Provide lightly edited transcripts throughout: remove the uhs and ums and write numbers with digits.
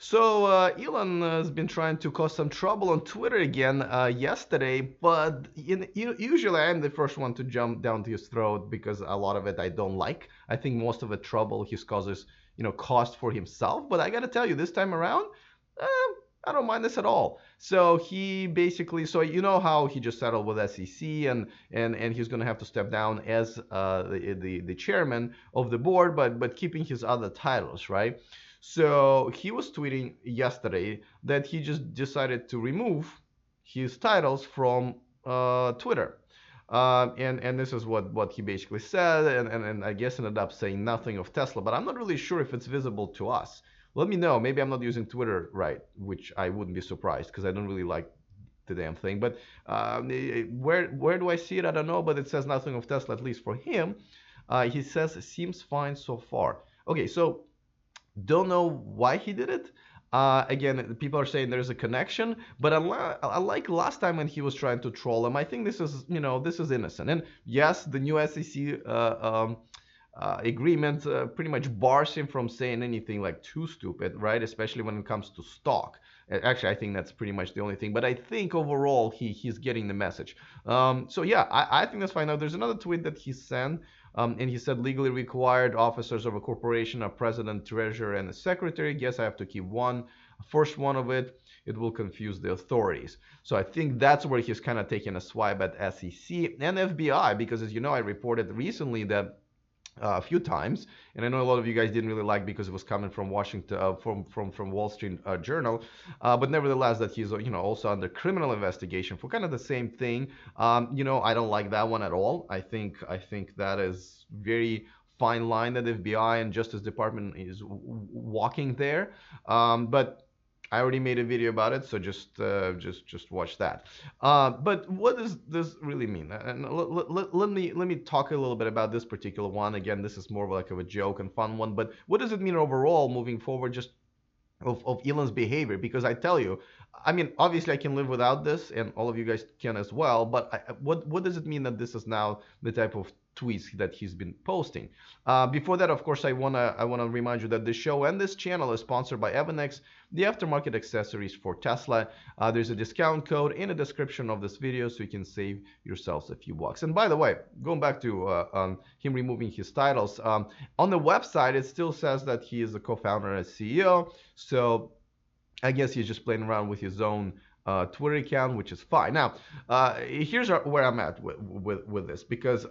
So Elon has been trying to cause some trouble on Twitter again yesterday, but usually I'm the first one to jump down to his throat because a lot of it I don't like. I think most of the trouble he causes, caused for himself. But I got to tell you, this time around, uh, I don't mind this at all. So he basically, so you know how he just settled with SEC, and he's going to have to step down as the chairman of the board, but keeping his other titles, right? So he was tweeting yesterday that he just decided to remove his titles from Twitter. And this is what he basically said, and I guess ended up saying nothing of Tesla, but I'm not really sure if it's visible to us. Let me know. Maybe I'm not using Twitter right, which I wouldn't be surprised because I don't really like the damn thing. But where do I see it? I don't know, but it says nothing of Tesla, at least for him. He says it seems fine so far. Okay, so don't know why he did it. Again, people are saying there's a connection, but unlike last time when he was trying to troll him, I think this is innocent. And yes, the new SEC agreement pretty much bars him from saying anything like too stupid, right? Especially when it comes to stock. Actually, I think that's pretty much the only thing. But I think overall he's getting the message. So yeah, I think that's fine. Now there's another tweet that he sent. And he said legally required officers of a corporation are president, treasurer, and a secretary. Guess I have to keep one. First one of it, it will confuse the authorities. So I think that's where he's kind of taking a swipe at SEC and FBI because, as you know, I reported recently that a few times, and I know a lot of you guys didn't really like because it was coming from Washington, from Wall Street Journal, but nevertheless, that he's also under criminal investigation for kind of the same thing. I don't like that one at all. I think that is very fine line that FBI and Justice Department is walking there, but I already made a video about it, so just watch that. But what does this really mean? And let me talk a little bit about this particular one. Again, this is more of like of a joke and fun one. But what does it mean overall moving forward? Just of Elon's behavior, because I tell you, I mean, obviously I can live without this, and all of you guys can as well. But what does it mean that this is now the type of tweets that he's been posting? Before that, of course, I wanna remind you that this show and this channel is sponsored by Evanex, the aftermarket accessories for Tesla. There's a discount code in the description of this video, so you can save yourselves a few bucks. And by the way, going back to him removing his titles, on the website it still says that he is a co-founder and CEO. So I guess he's just playing around with his own Twitter account, which is fine. Now, here's where I'm at with this, because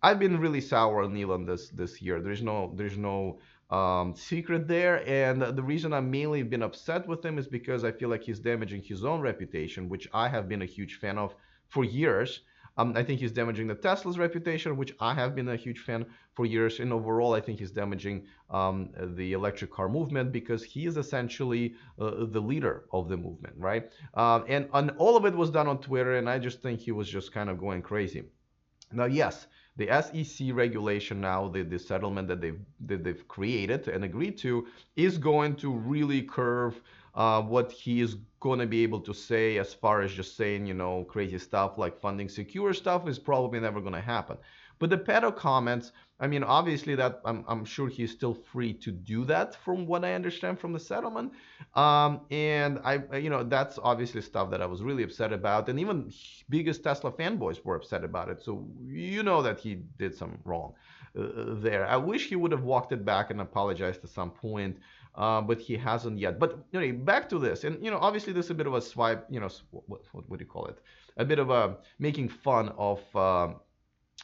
I've been really sour on Elon this year. There's no secret there, and the reason I've mainly been upset with him is because I feel like he's damaging his own reputation, which I have been a huge fan of for years. I think he's damaging the Tesla's reputation, which I have been a huge fan for years. And overall, I think he's damaging the electric car movement because he is essentially the leader of the movement, right? And all of it was done on Twitter, and I just think he was just kind of going crazy. Now, yes, the SEC regulation now, the settlement that they've created and agreed to, is going to really curve what he is going to be able to say, as far as just saying, crazy stuff like funding secure stuff is probably never going to happen. But the pedo comments, I mean, obviously that I'm sure he's still free to do that from what I understand from the settlement. And that's obviously stuff that I was really upset about. And even biggest Tesla fanboys were upset about it. So you know that he did some wrong there. I wish he would have walked it back and apologized at some point. But he hasn't yet. But back to this, and obviously this is a bit of a swipe. What do you call it? A bit of a making fun of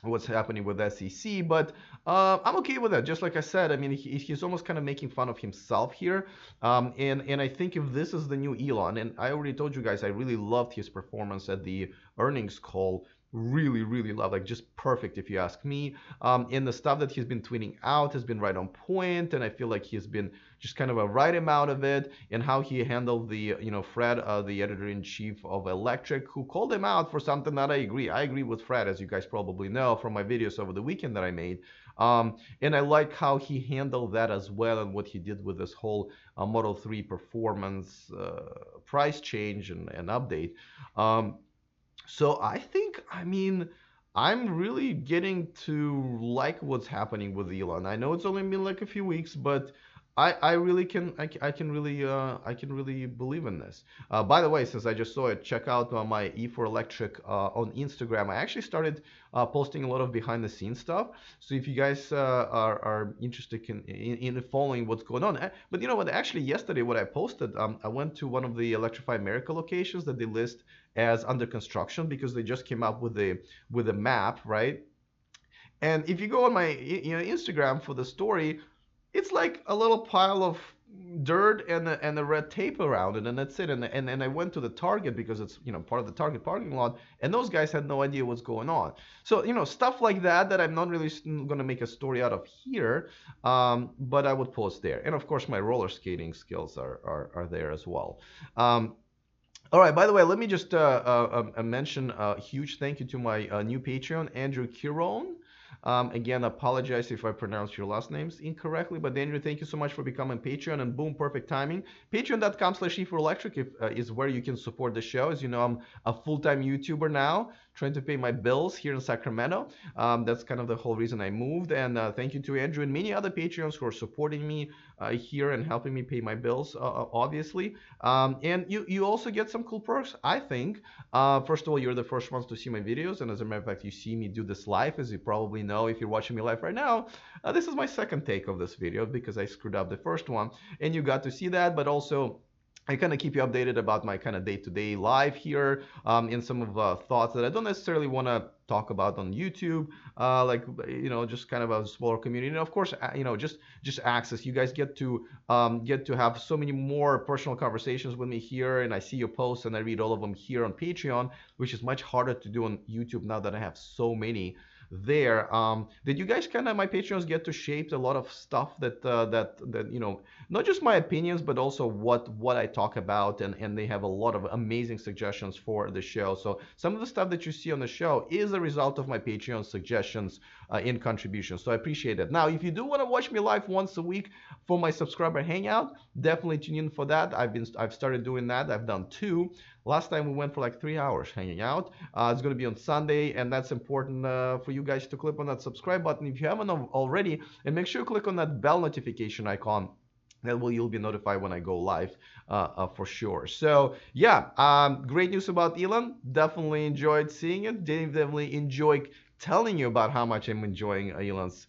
what's happening with SEC, but I'm okay with that. Just like I said, I mean, he's almost kind of making fun of himself here, and I think if this is the new Elon, and I already told you guys, I really loved his performance at the earnings call. Really, really love, like, just perfect if you ask me. And the stuff that he's been tweeting out has been right on point, and I feel like he's been just kind of a right amount of it. And how he handled the, Fred, the editor-in-chief of Electric, who called him out for something that I agree with Fred, as you guys probably know from my videos over the weekend that I made. And I like how he handled that as well, and what he did with this whole Model 3 performance price change and update. So I think, I mean, I'm really getting to like what's happening with Elon. I know it's only been like a few weeks, but I really can I can really believe in this. By the way, since I just saw it, check out my E4 Electric on Instagram. I actually started posting a lot of behind the scenes stuff. So if you guys are interested in following what's going on, but you know what? Actually, yesterday what I posted, I went to one of the Electrify America locations that they list as under construction because they just came up with a map, right? And if you go on my Instagram for the story, it's like a little pile of dirt and the red tape around it, and that's it. And I went to the Target because it's part of the Target parking lot, and those guys had no idea what's going on. So stuff like that that I'm not really going to make a story out of here, but I would post there. And of course, my roller skating skills are there as well. All right. By the way, let me just mention a huge thank you to my new Patreon, Andrew Kiron. Again, apologize if I pronounce your last names incorrectly, but Andrew, thank you so much for becoming Patreon, and boom, perfect timing. Patreon.com/E4Electric is where you can support the show. As you know, I'm a full-time YouTuber now, trying to pay my bills here in Sacramento. That's kind of the whole reason I moved, and thank you to Andrew and many other Patreons who are supporting me here and helping me pay my bills, obviously. And you also get some cool perks, I think. First of all, you're the first ones to see my videos, and as a matter of fact, you see me do this live, as you probably know if you're watching me live right now. This is my second take of this video because I screwed up the first one, and you got to see that, but also I kind of keep you updated about my kind of day-to-day life here, and some of thoughts that I don't necessarily want to talk about on YouTube, like just kind of a smaller community. And of course, just access. You guys get to have so many more personal conversations with me here, and I see your posts and I read all of them here on Patreon, which is much harder to do on YouTube now that I have so many there. Did you guys kind of, my Patreons, get to shape a lot of stuff that not just my opinions, but also what I talk about, and they have a lot of amazing suggestions for the show. So some of the stuff that you see on the show is a result of my Patreon suggestions in contributions. So I appreciate it. Now, if you do want to watch me live once a week for my subscriber hangout, definitely tune in for that. I've started doing that. I've done 2. Last time we went for like 3 hours hanging out. It's going to be on Sunday, and that's important for you guys to click on that subscribe button if you haven't already, and make sure you click on that bell notification icon. You'll be notified when I go live, for sure. So yeah, great news about Elon. Definitely enjoyed seeing it. Definitely enjoyed telling you about how much I'm enjoying Elon's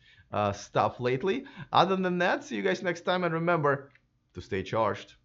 stuff lately. Other than that, see you guys next time, and remember to stay charged.